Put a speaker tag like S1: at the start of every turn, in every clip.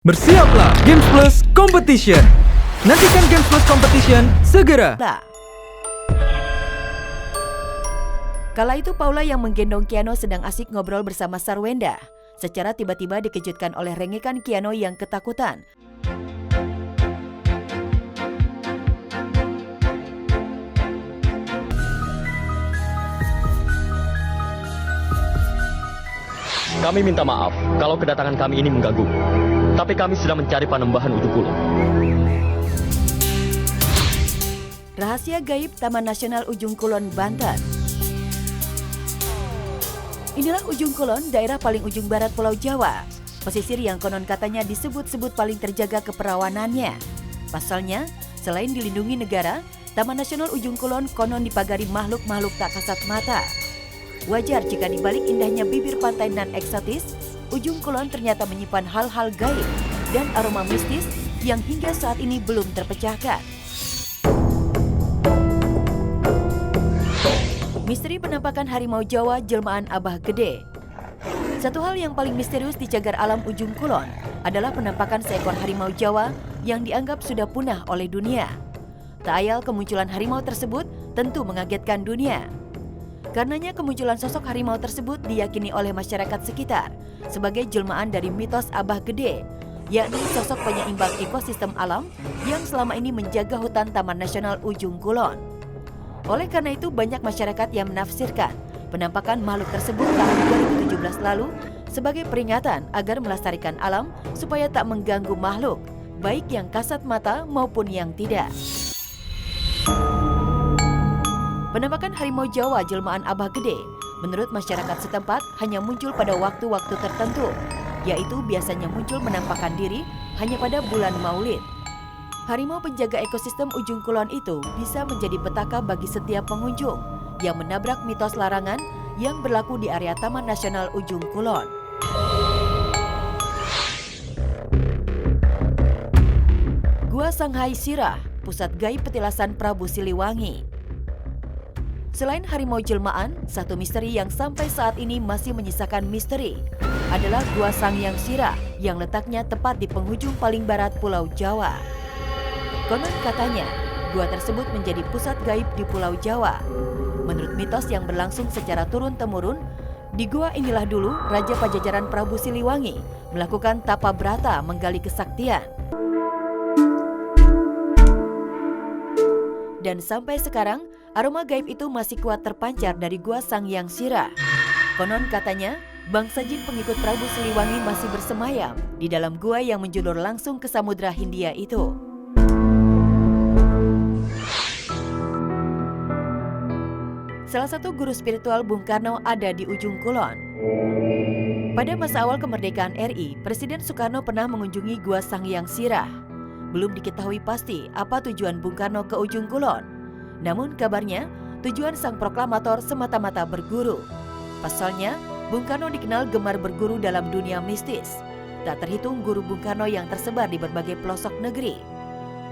S1: Bersiaplah Games Plus Competition. Nantikan Games Plus Competition segera.
S2: Kala itu Paula yang menggendong Keanu sedang asik ngobrol bersama Sarwenda. Secara tiba-tiba dikejutkan oleh rengekan Keanu yang ketakutan.
S3: Kami minta maaf kalau kedatangan kami ini mengganggu. Tapi kami sedang mencari Panembahan Ujung Kulon.
S2: Rahasia gaib Taman Nasional Ujung Kulon, Banten. Inilah Ujung Kulon, daerah paling ujung barat Pulau Jawa. Pesisir yang konon katanya disebut-sebut paling terjaga keperawanannya. Pasalnya, selain dilindungi negara, Taman Nasional Ujung Kulon konon dipagari makhluk-makhluk tak kasat mata. Wajar jika di balik indahnya bibir pantai nan eksotis, Ujung Kulon ternyata menyimpan hal-hal gaib dan aroma mistis yang hingga saat ini belum terpecahkan. Misteri penampakan harimau Jawa jelmaan Abah Gede. Satu hal yang paling misterius di cagar alam Ujung Kulon adalah penampakan seekor harimau Jawa yang dianggap sudah punah oleh dunia. Tak ayal kemunculan harimau tersebut tentu mengagetkan dunia. Karenanya kemunculan sosok harimau tersebut diyakini oleh masyarakat sekitar sebagai jelmaan dari mitos Abah Gede, yakni sosok penyeimbang ekosistem alam yang selama ini menjaga hutan Taman Nasional Ujung Kulon. Oleh karena itu banyak masyarakat yang menafsirkan penampakan makhluk tersebut tahun 2017 lalu sebagai peringatan agar melestarikan alam supaya tak mengganggu makhluk, baik yang kasat mata maupun yang tidak. Penampakan harimau Jawa jelmaan Abah Gede menurut masyarakat setempat hanya muncul pada waktu-waktu tertentu, yaitu biasanya muncul menampakkan diri hanya pada bulan Maulid. Harimau penjaga ekosistem Ujung Kulon itu bisa menjadi petaka bagi setiap pengunjung yang menabrak mitos larangan yang berlaku di area Taman Nasional Ujung Kulon. Gua Sanghai Sirah, pusat gaib petilasan Prabu Siliwangi. Selain harimau jelmaan, satu misteri yang sampai saat ini masih menyisakan misteri adalah Gua Sangyang Sirah yang letaknya tepat di penghujung paling barat Pulau Jawa. Konon katanya, gua tersebut menjadi pusat gaib di Pulau Jawa. Menurut mitos yang berlangsung secara turun-temurun, di gua inilah dulu Raja Pajajaran Prabu Siliwangi melakukan tapa brata menggali kesaktian. Dan sampai sekarang, aroma gaib itu masih kuat terpancar dari Gua Sangyang Sirah. Konon katanya, bangsa jin pengikut Prabu Siliwangi masih bersemayam di dalam gua yang menjulur langsung ke Samudra Hindia itu. Salah satu guru spiritual Bung Karno ada di Ujung Kulon. Pada masa awal kemerdekaan RI, Presiden Soekarno pernah mengunjungi Gua Sangyang Sirah. Belum diketahui pasti apa tujuan Bung Karno ke Ujung Kulon. Namun kabarnya, tujuan sang proklamator semata-mata berguru. Pasalnya, Bung Karno dikenal gemar berguru dalam dunia mistis. Tak terhitung guru Bung Karno yang tersebar di berbagai pelosok negeri.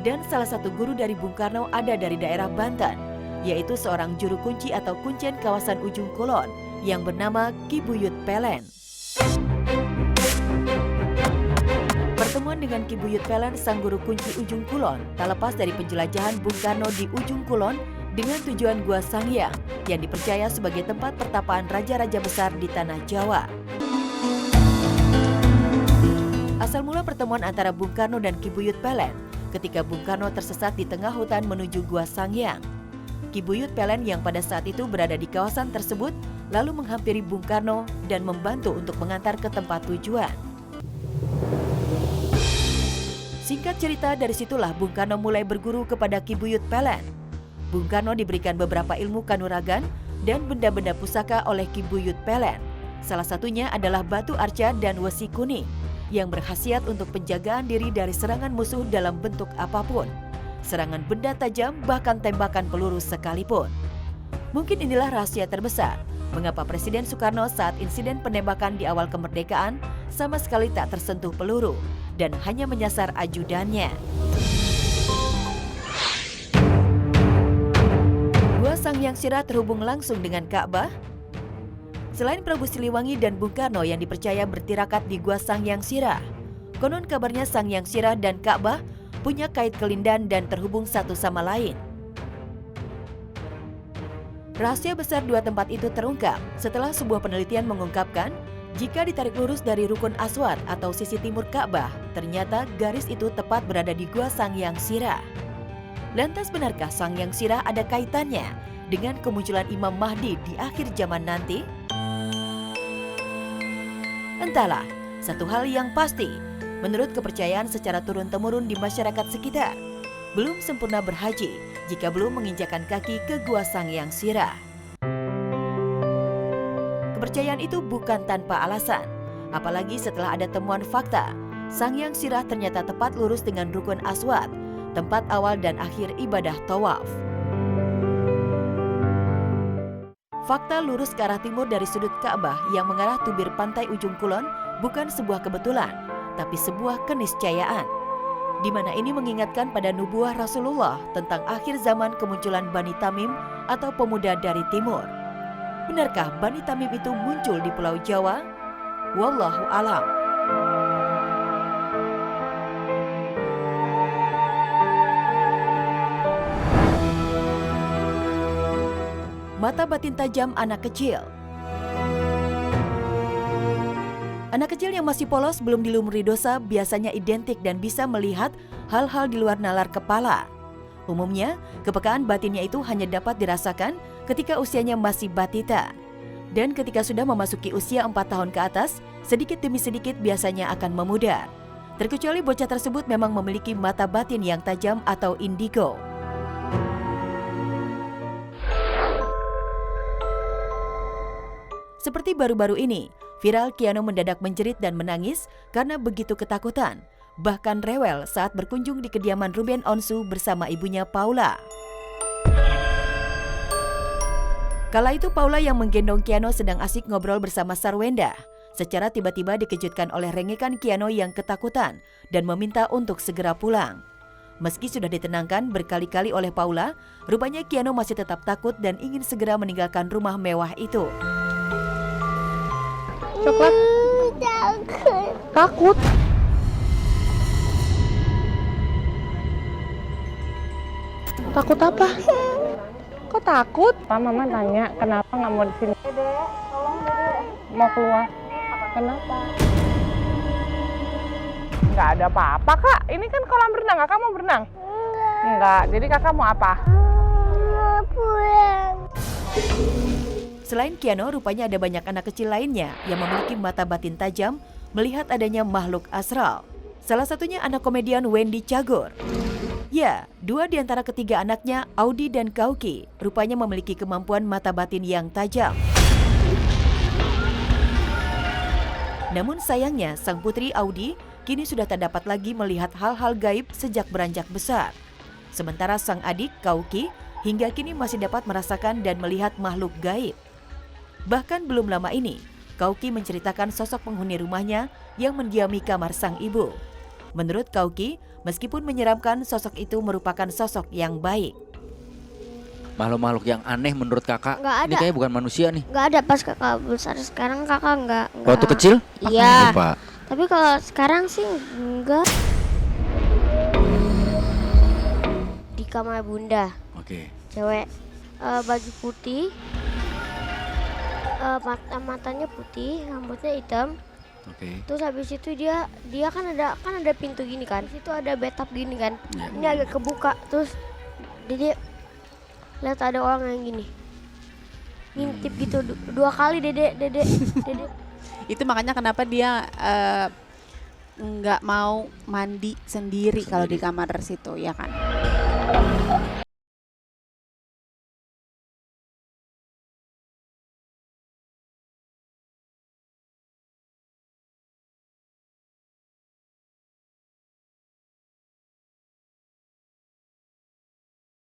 S2: Dan salah satu guru dari Bung Karno ada dari daerah Banten, yaitu seorang juru kunci atau kuncen kawasan Ujung Kulon yang bernama Ki Buyut Pelen. Pertemuan dengan Ki Buyut Pelen, sang guru kunci Ujung Kulon, tak lepas dari penjelajahan Bung Karno di Ujung Kulon dengan tujuan Gua Sangyang yang dipercaya sebagai tempat pertapaan raja-raja besar di tanah Jawa. Asal mula pertemuan antara Bung Karno dan Ki Buyut Pelen ketika Bung Karno tersesat di tengah hutan menuju Gua Sangyang. Ki Buyut Pelen yang pada saat itu berada di kawasan tersebut lalu menghampiri Bung Karno dan membantu untuk mengantar ke tempat tujuan. Singkat cerita, dari situlah Bung Karno mulai berguru kepada Ki Buyut Pelen. Bung Karno diberikan beberapa ilmu kanuragan dan benda-benda pusaka oleh Ki Buyut Pelen. Salah satunya adalah batu arca dan wesi kuning yang berkhasiat untuk penjagaan diri dari serangan musuh dalam bentuk apapun. Serangan benda tajam bahkan tembakan peluru sekalipun. Mungkin inilah rahasia terbesar mengapa Presiden Soekarno saat insiden penembakan di awal kemerdekaan sama sekali tak tersentuh peluru dan hanya menyasar ajudannya. Gua Sangyang Sirah terhubung langsung dengan Ka'bah. Selain Prabu Siliwangi dan Bung Karno yang dipercaya bertirakat di Gua Sangyang Sirah, Konon kabarnya Sang Hyang Sirah dan Ka'bah punya kait kelindan dan terhubung satu sama lain. Rahasia besar dua tempat itu terungkap setelah sebuah penelitian mengungkapkan jika ditarik lurus dari Rukun Aswad atau sisi timur Ka'bah, ternyata garis itu tepat berada di Gua Sang Hyang Sirah. Lantas benarkah Sang Hyang Sirah ada kaitannya dengan kemunculan Imam Mahdi di akhir zaman nanti? Entahlah, satu hal yang pasti, menurut kepercayaan secara turun-temurun di masyarakat sekitar, belum sempurna berhaji jika belum menginjakan kaki ke Gua Sang Hyang Sirah. Kepercayaan itu bukan tanpa alasan, apalagi setelah ada temuan fakta, Sang Hyang Sirah ternyata tepat lurus dengan Rukun Aswad, tempat awal dan akhir ibadah tawaf. Fakta lurus ke arah timur dari sudut Ka'bah yang mengarah tubir pantai ujung kulon bukan sebuah kebetulan, tapi sebuah keniscayaan, di mana ini mengingatkan pada nubuah Rasulullah tentang akhir zaman kemunculan Bani Tamim atau pemuda dari timur. Benarkah Bani Tamim itu muncul di Pulau Jawa? Wallahu alam. Mata batin tajam anak kecil. Anak kecil yang masih polos belum dilumuri dosa biasanya identik dan bisa melihat hal-hal di luar nalar kepala. Umumnya, kepekaan batinnya itu hanya dapat dirasakan ketika usianya masih batita. Dan ketika sudah memasuki usia 4 tahun ke atas, sedikit demi sedikit biasanya akan memudar. Terkecuali bocah tersebut memang memiliki mata batin yang tajam atau indigo. Seperti baru-baru ini, viral Keanu mendadak menjerit dan menangis karena begitu ketakutan, bahkan rewel saat berkunjung di kediaman Ruben Onsu bersama ibunya Paula. Kala itu Paula yang menggendong Keanu sedang asik ngobrol bersama Sarwenda. Secara tiba-tiba dikejutkan oleh rengekan Keanu yang ketakutan dan meminta untuk segera pulang. Meski sudah ditenangkan berkali-kali oleh Paula, rupanya Keanu masih tetap takut dan ingin segera meninggalkan rumah mewah itu.
S4: Coklat? Takut. Takut apa? Kok takut? Pak, Mama tanya kenapa nggak mau di sini? Dede, tolong Dede. Mau keluar. Kenapa? Nggak ada apa-apa, Kak. Ini kan kolam renang. Kakak mau berenang? Enggak. Jadi kakak mau apa?
S5: Pulang.
S2: Selain Keanu, rupanya ada banyak anak kecil lainnya yang memiliki mata batin tajam melihat adanya makhluk astral. Salah satunya anak komedian Wendy Cagur. Ya, 2 di antara ketiga anaknya, Audi dan Kauki, rupanya memiliki kemampuan mata batin yang tajam. Namun sayangnya, sang putri Audi kini sudah tak dapat lagi melihat hal-hal gaib sejak beranjak besar. Sementara sang adik, Kauki, hingga kini masih dapat merasakan dan melihat makhluk gaib. Bahkan belum lama ini, Kauki menceritakan sosok penghuni rumahnya yang mendiami kamar sang ibu. Menurut Kauki, meskipun menyeramkan, sosok itu merupakan sosok yang baik.
S6: Makhluk-makhluk yang aneh menurut kakak,
S5: Nggak ada.
S6: ini kayaknya bukan manusia nih.
S5: Nggak ada pas kakak besar. Sekarang kakak nggak.
S6: Waktu kecil?
S5: Iya.
S6: Pak.
S5: Tapi kalau sekarang sih enggak. Di kamar bunda,
S6: Oke.
S5: cewek, baju putih, matanya putih, rambutnya hitam.
S6: Oke.
S5: Terus habis itu dia kan ada pintu gini kan. Situ ada bathtub gini kan.
S6: Ya.
S5: Ini agak kebuka. Terus dia lihat ada orang yang gini. Ngintip gitu 2 kali dede.
S7: Itu makanya kenapa dia nggak mau mandi sendiri kalau di kamar situ, ya kan?